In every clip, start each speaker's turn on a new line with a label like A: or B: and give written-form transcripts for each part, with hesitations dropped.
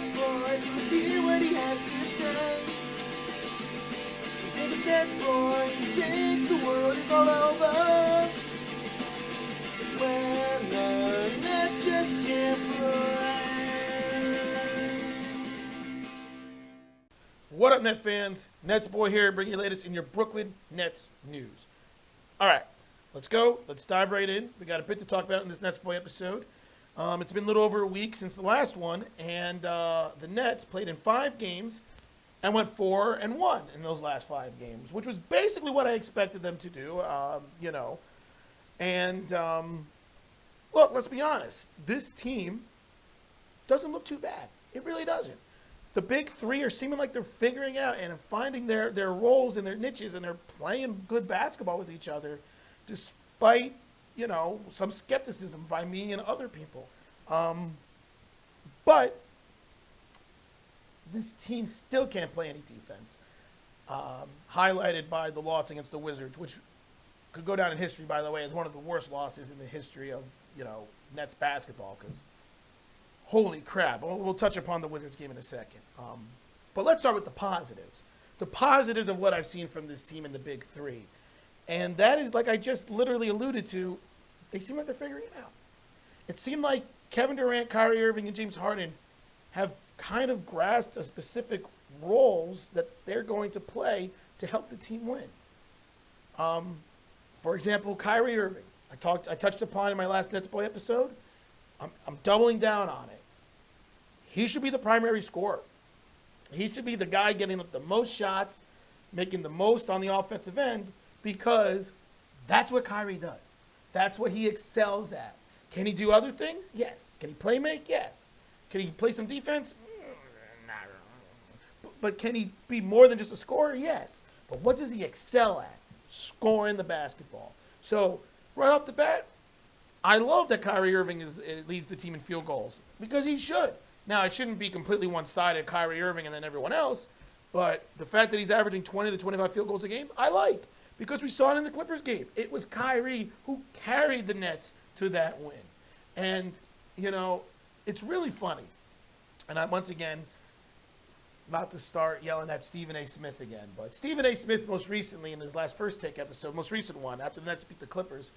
A: NetsBoy, so let's hear what he has to say. His name is NetsBoy, he thinks the world is all over when the Nets just can't play.
B: What up, Net fans? NetsBoy here, bringing you the latest in your Brooklyn Nets news. All right, let's go. Let's dive right in. We got a bit to talk about in this NetsBoy episode. It's been a little over a week since the last one, and the Nets played in 5 games and went 4-1 in those last 5 games, which was basically what I expected them to do, And look, let's be honest. This team doesn't look too bad. It really doesn't. The big three are seeming like they're figuring out and finding their roles and their niches, and they're playing good basketball with each other, despite some skepticism by me and other people. But this team still can't play any defense, highlighted by the loss against the Wizards, which could go down in history, by the way, as one of the worst losses in the history of, Nets basketball, because holy crap. We'll touch upon the Wizards game in a second. But let's start with the positives. The positives of what I've seen from this team in the big three. And that is, like I just literally alluded to, they seem like they're figuring it out. It seemed like Kevin Durant, Kyrie Irving, and James Harden have kind of grasped a specific roles that they're going to play to help the team win. For example, Kyrie Irving. I touched upon in my last NetsBoy episode. I'm doubling down on it. He should be the primary scorer. He should be the guy getting up the most shots, making the most on the offensive end, because that's what Kyrie does. That's what he excels at. Can he do other things? Yes. Can he play make? Yes. Can he play some defense? But can he be more than just a scorer? Yes. But what does he excel at? Scoring the basketball. So right off the bat, I love that Kyrie Irving leads the team in field goals, because he should. Now, it shouldn't be completely one-sided, Kyrie Irving and then everyone else, but the fact that he's averaging 20 to 25 field goals a game, I like, because we saw it in the Clippers game. It was Kyrie who carried the Nets to that win. And, it's really funny. And once again, not to start yelling at Stephen A. Smith again, but Stephen A. Smith most recently in his last First Take episode, most recent one, after the Nets beat the Clippers,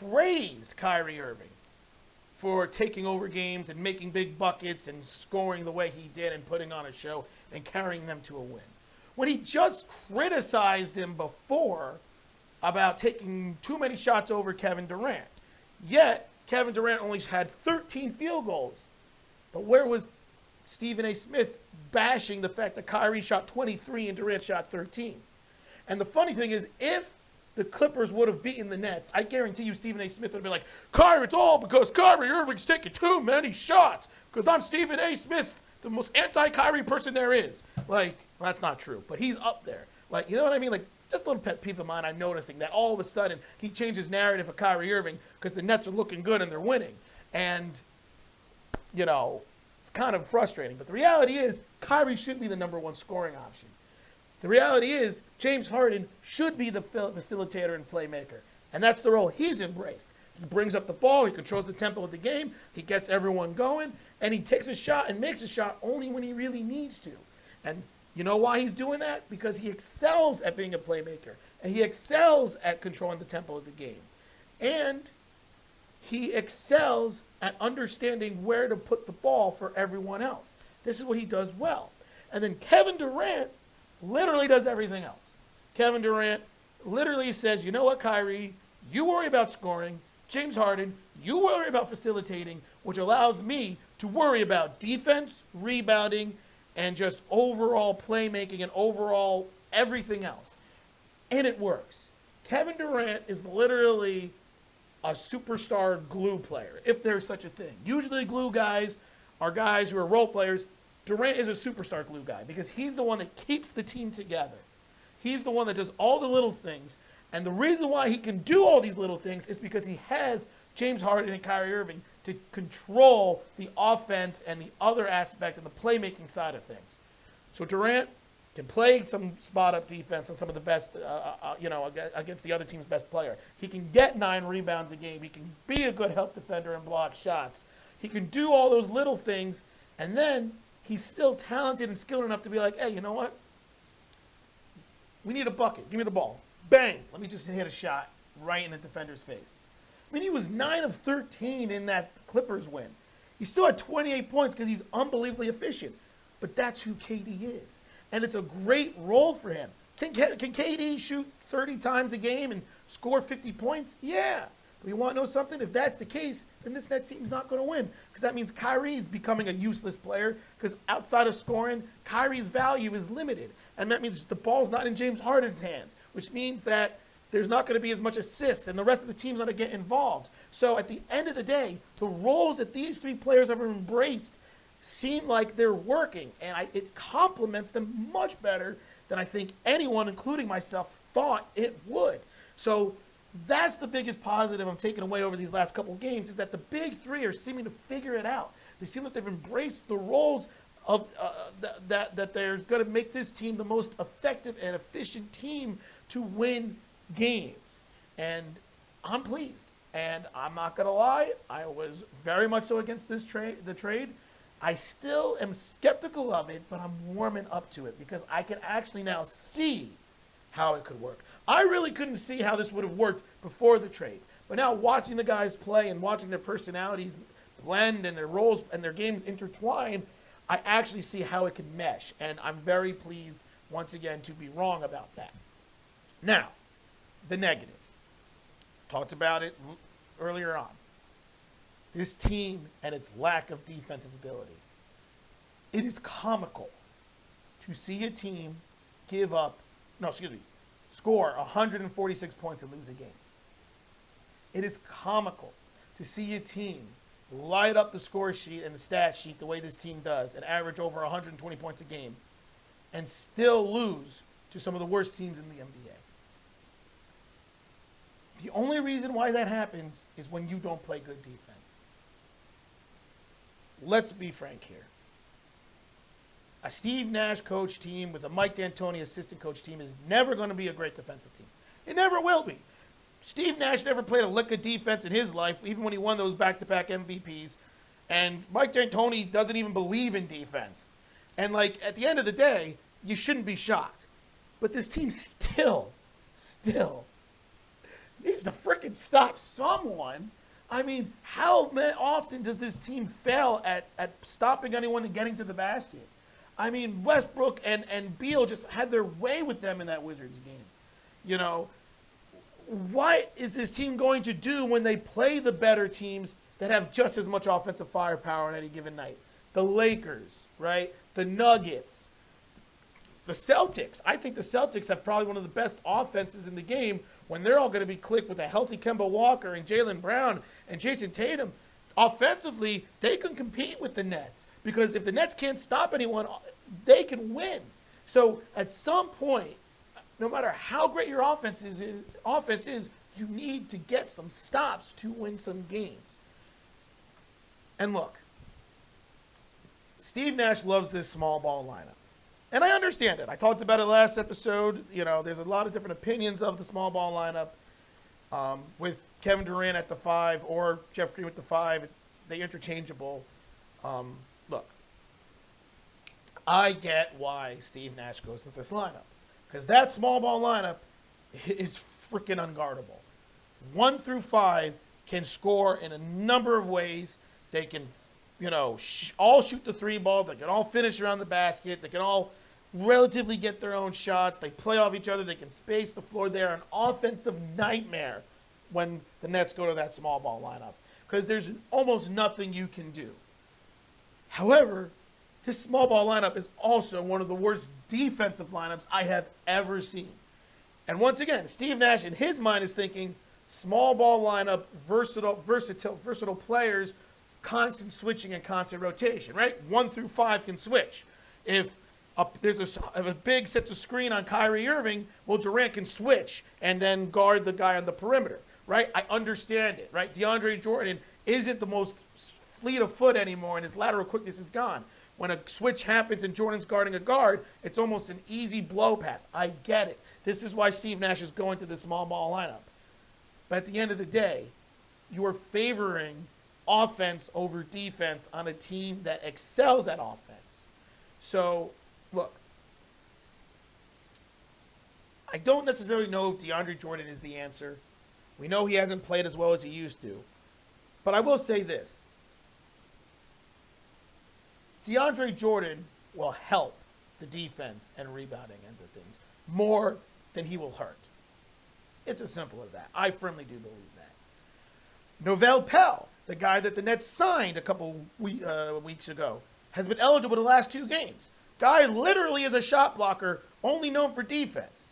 B: praised Kyrie Irving for taking over games and making big buckets and scoring the way he did and putting on a show and carrying them to a win. When he just criticized him before about taking too many shots over Kevin Durant. Yet, Kevin Durant only had 13 field goals. But where was Stephen A. Smith bashing the fact that Kyrie shot 23 and Durant shot 13? And the funny thing is, if the Clippers would have beaten the Nets, I guarantee you Stephen A. Smith would have been like, Kyrie, it's all because Kyrie Irving's taking too many shots, because I'm Stephen A. Smith, the most anti-Kyrie person there is. Like, well, that's not true, but he's up there. Like, you know what I mean? Like, just a little pet peeve of mine, I'm noticing that all of a sudden he changed his narrative of Kyrie Irving because the Nets are looking good and they're winning. And, it's kind of frustrating. But the reality is, Kyrie should be the number one scoring option. The reality is, James Harden should be the facilitator and playmaker. And that's the role he's embraced. He brings up the ball, he controls the tempo of the game, he gets everyone going, and he takes a shot and makes a shot only when he really needs to. And you know why he's doing that? Because he excels at being a playmaker, and he excels at controlling the tempo of the game. And he excels at understanding where to put the ball for everyone else. This is what he does well. And then Kevin Durant literally does everything else. Kevin Durant literally says, you know what, Kyrie, you worry about scoring. James Harden, you worry about facilitating, which allows me to worry about defense, rebounding, and just overall playmaking and overall everything else. And it works. Kevin Durant is literally a superstar glue player, if there's such a thing. Usually glue guys are guys who are role players. Durant is a superstar glue guy because he's the one that keeps the team together. He's the one that does all the little things. And the reason why he can do all these little things is because he has James Harden and Kyrie Irving to control the offense and the other aspect and the playmaking side of things. So Durant can play some spot-up defense on some of the best, against the other team's best player. He can get 9 rebounds a game. He can be a good help defender and block shots. He can do all those little things, and then he's still talented and skilled enough to be like, hey, you know what? We need a bucket. Give me the ball. Bang. Let me just hit a shot right in the defender's face. I mean, he was 9 of 13 in that Clippers win. He still had 28 points because he's unbelievably efficient. But that's who KD is. And it's a great role for him. Can KD shoot 30 times a game and score 50 points? Yeah. But you want to know something? If that's the case, then this Nets team's not going to win. Because that means Kyrie's becoming a useless player. Because outside of scoring, Kyrie's value is limited. And that means the ball's not in James Harden's hands. Which means that there's not going to be as much assists. And the rest of the team's not going to get involved. So at the end of the day, the roles that these three players have embraced seem like they're working. And it complements them much better than I think anyone, including myself, thought it would. So that's the biggest positive I'm taking away over these last couple of games, is that the big three are seeming to figure it out. They seem like they've embraced the roles of that they're going to make this team the most effective and efficient team to win games. And I'm pleased. And I'm not going to lie, I was very much so against the trade. I still am skeptical of it, but I'm warming up to it because I can actually now see how it could work. I really couldn't see how this would have worked before the trade. But now watching the guys play and watching their personalities blend and their roles and their games intertwine, I actually see how it could mesh. And I'm very pleased, once again, to be wrong about that. Now, the negative. Talked about it earlier on. This team and its lack of defensive ability. It is comical to see a team score 146 points and lose a game. It is comical to see a team light up the score sheet and the stat sheet the way this team does and average over 120 points a game and still lose to some of the worst teams in the NBA. The only reason why that happens is when you don't play good defense. Let's be frank here. A Steve Nash coach team with a Mike D'Antoni assistant coach team is never going to be a great defensive team. It never will be. Steve Nash never played a lick of defense in his life, even when he won those back-to-back MVPs. And Mike D'Antoni doesn't even believe in defense. And, at the end of the day, you shouldn't be shocked. But this team still needs to frickin' stop someone. I mean, how often does this team fail at stopping anyone and getting to the basket? I mean, Westbrook and Beal just had their way with them in that Wizards game. You know, what is this team going to do when they play the better teams that have just as much offensive firepower on any given night? The Lakers, right? The Nuggets, the Celtics. I think the Celtics have probably one of the best offenses in the game when they're all going to be clicked with a healthy Kemba Walker and Jaylen Brown and Jason Tatum. Offensively, they can compete with the Nets because if the Nets can't stop anyone, they can win. So at some point, no matter how great your offense is, you need to get some stops to win some games. And look, Steve Nash loves this small ball lineup. And I understand it. I talked about it last episode. You know, there's a lot of different opinions of the small ball lineup. With Kevin Durant at the 5 or Jeff Green with the 5, they're interchangeable. Look, I get why Steve Nash goes with this lineup. Because that small ball lineup is freaking unguardable. 1 through 5 can score in a number of ways. They can, all shoot the 3 ball. They can all finish around the basket. They can all relatively get their own shots. They play off each other. They can space the floor. They're an offensive nightmare when the Nets go to that small ball lineup because there's almost nothing you can do. However, this small ball lineup is also one of the worst defensive lineups I have ever seen. And once again, Steve Nash in his mind is thinking small ball lineup, versatile players, constant switching and constant rotation, right? 1 through 5 can switch. If a big sets a screen on Kyrie Irving, well, Durant can switch and then guard the guy on the perimeter, right? I understand it, right? DeAndre Jordan isn't the most fleet of foot anymore, and his lateral quickness is gone. When a switch happens and Jordan's guarding a guard, it's almost an easy blow pass. I get it. This is why Steve Nash is going to the small ball lineup. But at the end of the day, you are favoring offense over defense on a team that excels at offense. So, look, I don't necessarily know if DeAndre Jordan is the answer. We know he hasn't played as well as he used to. But I will say this. DeAndre Jordan will help the defense and rebounding ends of things more than he will hurt. It's as simple as that. I firmly do believe that. Novell Pell, the guy that the Nets signed a couple weeks ago, has been eligible the last 2 games. Guy literally is a shot blocker, only known for defense.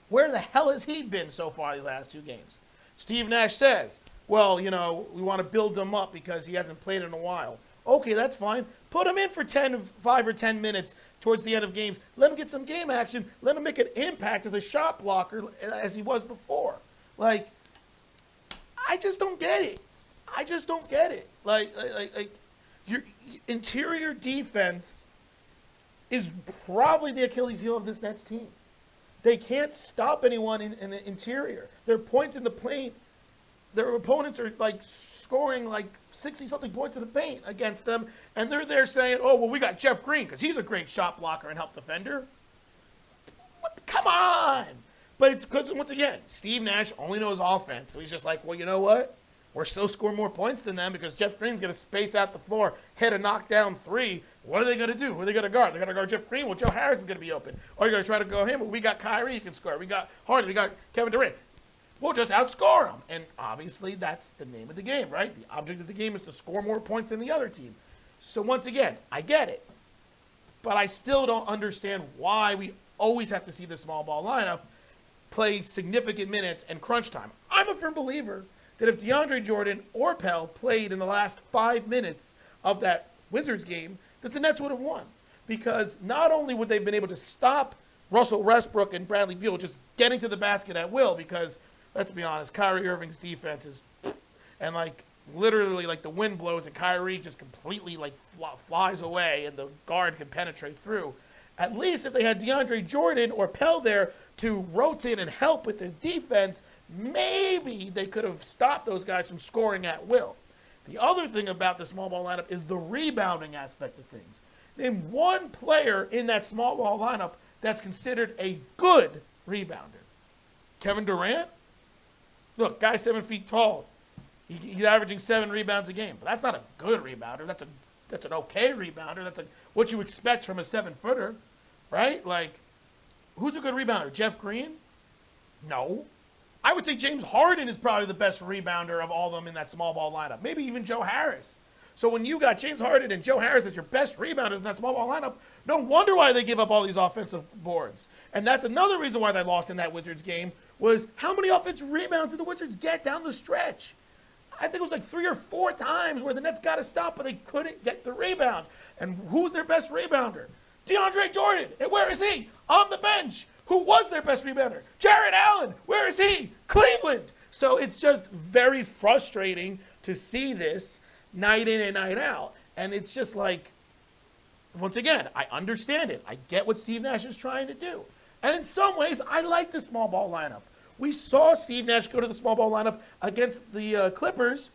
B: Where the hell has he been so far these last 2 games? Steve Nash says, well, we want to build him up because he hasn't played in a while. Okay, that's fine. Put him in for 5 or 10 minutes towards the end of games. Let him get some game action. Let him make an impact as a shot blocker as he was before. Like, I just don't get it. I just don't get it. Like your interior defense is probably the Achilles heel of this Nets team. They can't stop anyone in the interior. Their points in the paint, their opponents are like scoring like 60-something points in the paint against them, and they're there saying, oh, well, we got Jeff Green because he's a great shot blocker and help defender. Come on! But it's because, once again, Steve Nash only knows offense, so he's just like, well, you know what? We're still scoring more points than them because Jeff Green's going to space out the floor, hit a knockdown 3. What are they going to do? Who are they going to guard? They're going to guard Jeff Green? Well, Joe Harris is going to be open. Or you're going to try to go him. Well, we got Kyrie who can score. We got Harden. We got Kevin Durant. We'll just outscore them. And obviously that's the name of the game, right? The object of the game is to score more points than the other team. So once again, I get it. But I still don't understand why we always have to see the small ball lineup play significant minutes and crunch time. I'm a firm believer that if DeAndre Jordan or Pell played in the last 5 minutes of that Wizards game, that the Nets would have won. Because not only would they have been able to stop Russell Westbrook and Bradley Beal just getting to the basket at will, because let's be honest, Kyrie Irving's defense is, and like literally like the wind blows and Kyrie just completely like flies away and the guard can penetrate through. At least if they had DeAndre Jordan or Pell there to rotate and help with his defense, maybe they could have stopped those guys from scoring at will. The other thing about the small ball lineup is the rebounding aspect of things. Name one player in that small ball lineup that's considered a good rebounder. Kevin Durant? Look, guy's 7 feet tall. He's averaging 7 rebounds a game. But that's not a good rebounder. That's an okay rebounder. That's what you expect from a 7-footer, right? Like, who's a good rebounder? Jeff Green? No. I would say James Harden is probably the best rebounder of all of them in that small ball lineup. Maybe even Joe Harris. So when you got James Harden and Joe Harris as your best rebounders in that small ball lineup, no wonder why they give up all these offensive boards. And that's another reason why they lost in that Wizards game was how many offensive rebounds did the Wizards get down the stretch? I think it was like 3 or 4 times where the Nets got to stop, but they couldn't get the rebound. And who's their best rebounder? DeAndre Jordan. And where is he? On the bench. Who was their best rebounder? Jarrett Allen. Where is he? Cleveland. So it's just very frustrating to see this night in and night out. And it's just like, once again, I understand it. I get what Steve Nash is trying to do. And in some ways, I like the small ball lineup. We saw Steve Nash go to the small ball lineup against the Clippers,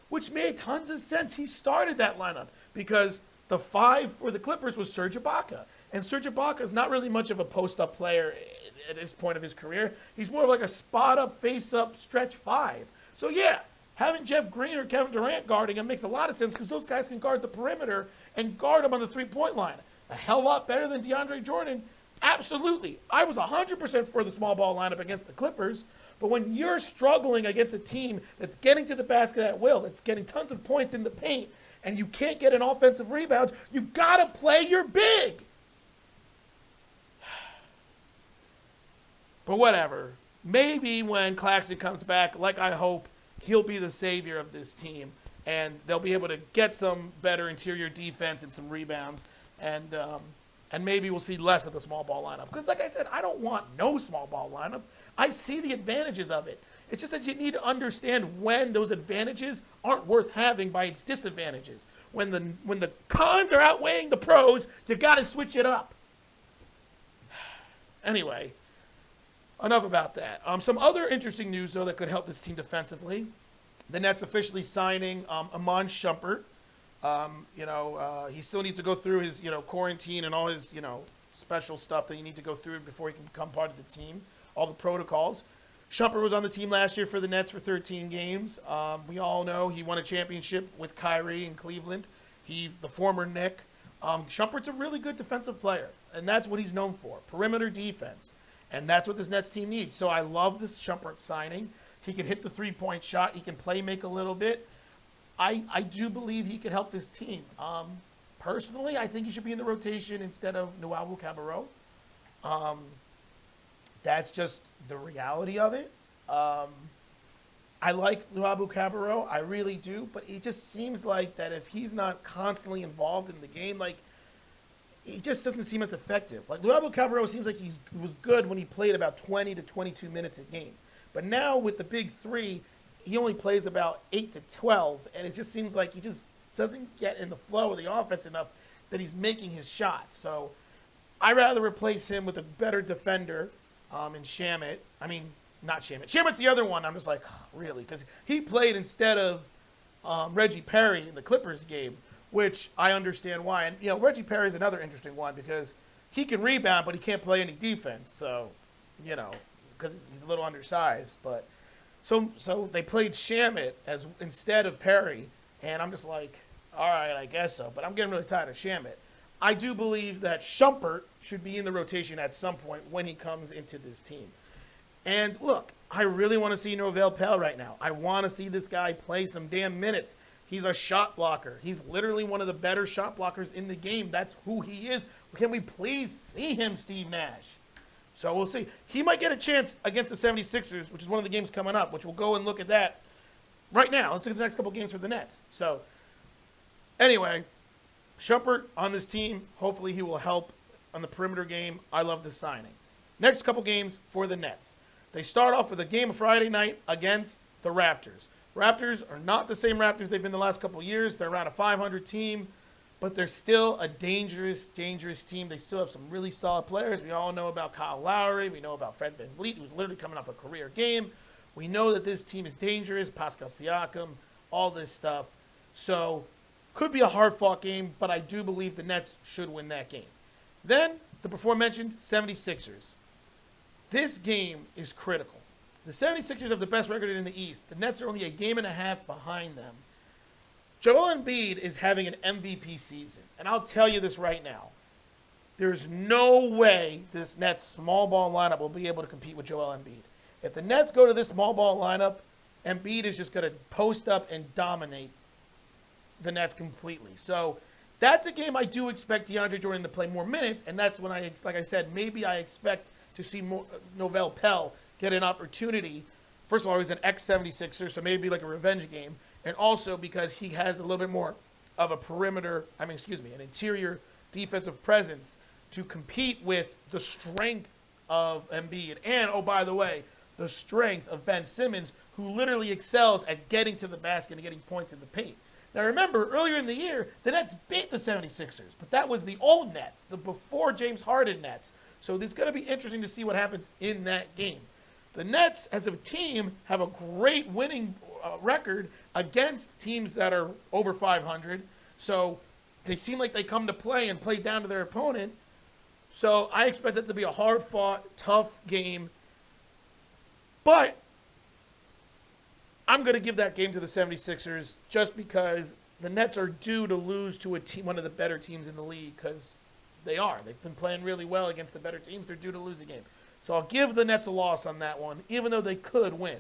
B: which made tons of sense. He started that lineup because the 5 for the Clippers was Serge Ibaka. And Serge Ibaka is not really much of a post-up player at this point of his career. He's more of like a spot-up, face-up, stretch 5. So, yeah, having Jeff Green or Kevin Durant guarding him makes a lot of sense because those guys can guard the perimeter and guard him on the three-point line. A hell lot better than DeAndre Jordan. Absolutely. I was 100% for the small ball lineup against the Clippers. But when you're struggling against a team that's getting to the basket at will, that's getting tons of points in the paint, and you can't get an offensive rebound, you've got to play your big. But whatever. Maybe when Claxton comes back, like I hope, he'll be the savior of this team. And they'll be able to get some better interior defense and some rebounds. And maybe we'll see less of the small ball lineup. Because like I said, I don't want no small ball lineup. I see the advantages of it. It's just that you need to understand when those advantages aren't worth having by its disadvantages. When the cons are outweighing the pros, you got to switch it up. Anyway, enough about that. Some other interesting news, though, that could help this team defensively. The Nets officially signing Amman Shumper He still needs to go through his, quarantine and all his, special stuff that you need to go through before he can become part of the team, all the protocols. Shumper was on the team last year for the Nets for 13 games. We all know he won a championship with Kyrie in Cleveland. The former Knick. Shumper's a really good defensive player, and that's what he's known for, perimeter defense. And that's what this Nets team needs. So I love this Shumper signing. He can hit the three-point shot. He can play make a little bit. I do believe he could help this team. Personally, I think he should be in the rotation instead of Nuabu Cabarro. That's just the reality of it. I like Nuabu Cabarro. I really do. But it just seems like that if he's not constantly involved in the game, he just doesn't seem as effective. Like, Nuabu Cabarro seems like he was good when he played about 20 to 22 minutes a game. But now with the big three, he only plays about 8 to 12, and it just seems like he just doesn't get in the flow of the offense enough that he's making his shots. So I'd rather replace him with a better defender in Shamet. I mean, not Shamet. Shamet's the other one. I'm just like, really? Because he played instead of Reggie Perry in the Clippers game, which I understand why. And, Reggie Perry is another interesting one because he can rebound, but he can't play any defense. So, because he's a little undersized. But so they played Shamet instead of Perry, and I'm just like, all right, I guess so. But I'm getting really tired of Shamet. I do believe that Shumpert should be in the rotation at some point when he comes into this team. And look, I really want to see Novell Pell right now. I want to see this guy play some damn minutes. He's a shot blocker. He's literally one of the better shot blockers in the game. That's who he is. Can we please see him, Steve Nash? So we'll see. He might get a chance against the 76ers, which is one of the games coming up, which we'll go and look at that right now. Let's look at the next couple games for the Nets. So anyway, Shumpert on this team. Hopefully he will help on the perimeter game. I love this signing. Next couple games for the Nets. They start off with a game Friday night against the Raptors. Raptors are not the same Raptors they've been the last couple of years. They're around a 500 team, but they're still a dangerous, dangerous team. They still have some really solid players. We all know about Kyle Lowry. We know about Fred VanVleet, who's literally coming off a career game. We know that this team is dangerous. Pascal Siakam, all this stuff. So could be a hard-fought game, but I do believe the Nets should win that game. Then the before-mentioned 76ers. This game is critical. The 76ers have the best record in the East. The Nets are only a game and a half behind them. Joel Embiid is having an MVP season. And I'll tell you this right now. There's no way this Nets small ball lineup will be able to compete with Joel Embiid. If the Nets go to this small ball lineup, Embiid is just going to post up and dominate the Nets completely. So that's a game I do expect DeAndre Jordan to play more minutes. And that's when like I said, maybe I expect to see more Novell Pell get an opportunity. First of all, he's an ex-76er, so maybe like a revenge game. And also because he has a little bit more of an interior defensive presence to compete with the strength of Embiid. And, oh, by the way, the strength of Ben Simmons, who literally excels at getting to the basket and getting points in the paint. Now, remember, earlier in the year, the Nets beat the 76ers, but that was the old Nets, the before James Harden Nets. So it's going to be interesting to see what happens in that game. The Nets, as a team, have a great winning record against teams that are over 500. So they seem like they come to play and play down to their opponent. So I expect it to be a hard-fought, tough game. But I'm going to give that game to the 76ers just because the Nets are due to lose to one of the better teams in the league because they are. They've been playing really well against the better teams. They're due to lose a game. So I'll give the Nets a loss on that one, even though they could win.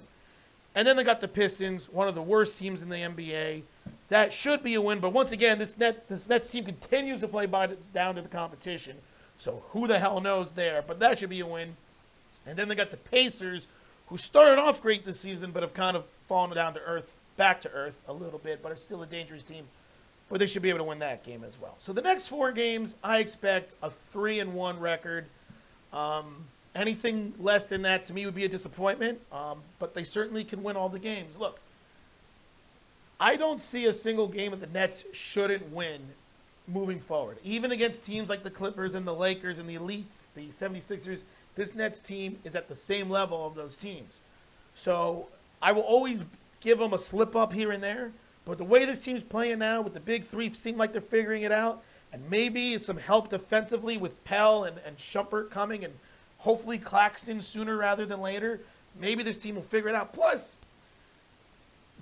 B: And then they got the Pistons, one of the worst teams in the NBA. That should be a win, but once again, this Nets team continues to play down to the competition. So who the hell knows there? But that should be a win. And then they got the Pacers, who started off great this season, but have kind of fallen down to earth, back to earth a little bit, but are still a dangerous team. But they should be able to win that game as well. So the next four games, I expect a 3-1 record. Anything less than that, to me, would be a disappointment. But they certainly can win all the games. Look, I don't see a single game that the Nets shouldn't win moving forward. Even against teams like the Clippers and the Lakers and the Elites, the 76ers, this Nets team is at the same level of those teams. So I will always give them a slip up here and there. But the way this team's playing now, with the big three, seem like they're figuring it out, and maybe some help defensively with Pell and Shumper coming, and hopefully Claxton sooner rather than later, maybe this team will figure it out. Plus,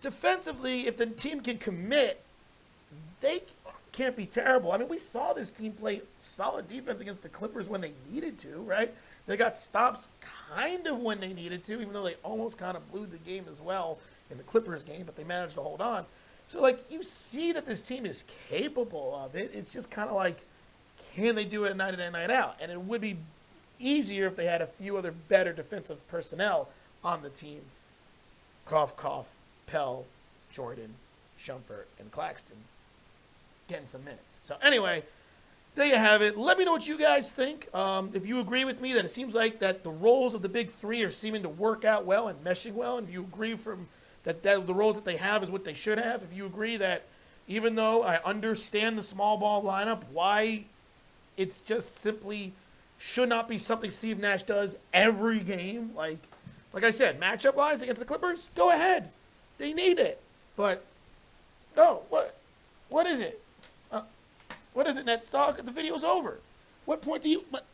B: defensively, if the team can commit, they can't be terrible. I mean, we saw this team play solid defense against the Clippers when they needed to, right? They got stops kind of when they needed to, even though they almost kind of blew the game as well in the Clippers game, but they managed to hold on. So, like, you see that this team is capable of it. It's just kind of like, can they do it night in and night out? And it would be easier if they had a few other better defensive personnel on the team. Cough, cough, Pell, Jordan, Shumper, and Claxton getting some minutes. So, anyway, there you have it. Let me know what you guys think. If you agree with me that it seems like that the roles of the big three are seeming to work out well and meshing well, and if you agree that the roles that they have is what they should have, if you agree that even though I understand the small ball lineup, why it's just simply should not be something Steve Nash does every game. Like I said, matchup-wise against the Clippers, go ahead. They need it. But, no, what is it? What is it, NetsDog? The video's over. What point do you... What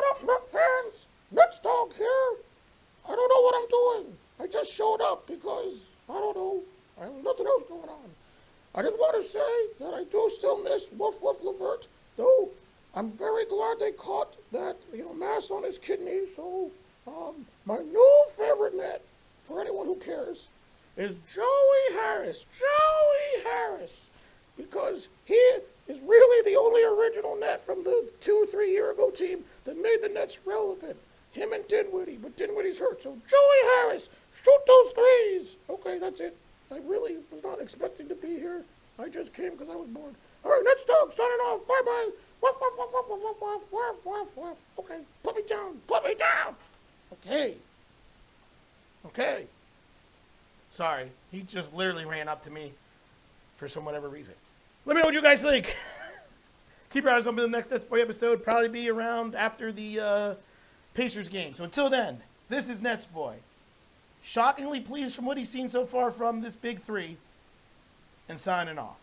B: up, Net fans? NetsDog here. I don't know what I'm doing. I just showed up because, I don't know, there was nothing else going on. I just want to say that I do still miss Woof Woof Levert, though I'm very glad they caught that, mass on his kidney. So, my new favorite Net, for anyone who cares, is Joey Harris. Joey Harris. Because he is really the only original Net from the 2 or 3 year ago team that made the Nets relevant. Him and Dinwiddie, but Dinwiddie's hurt. So Joey Harris, shoot those threes. Okay, that's it. I really was not expecting to be here. I just came because I was bored. All right, NetsDog, signing off. Bye-bye. Woof, woof, woof, woof, woof, woof, woof, woof, woof. Okay, put me down. Put me down. Okay. Sorry, he just literally ran up to me for some whatever reason. Let me know what you guys think. Keep your eyes open for the next NetsBoy episode. Probably be around after the Pacers game. So until then, this is NetsBoy. Shockingly pleased from what he's seen so far from this big three. And signing off.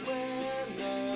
A: When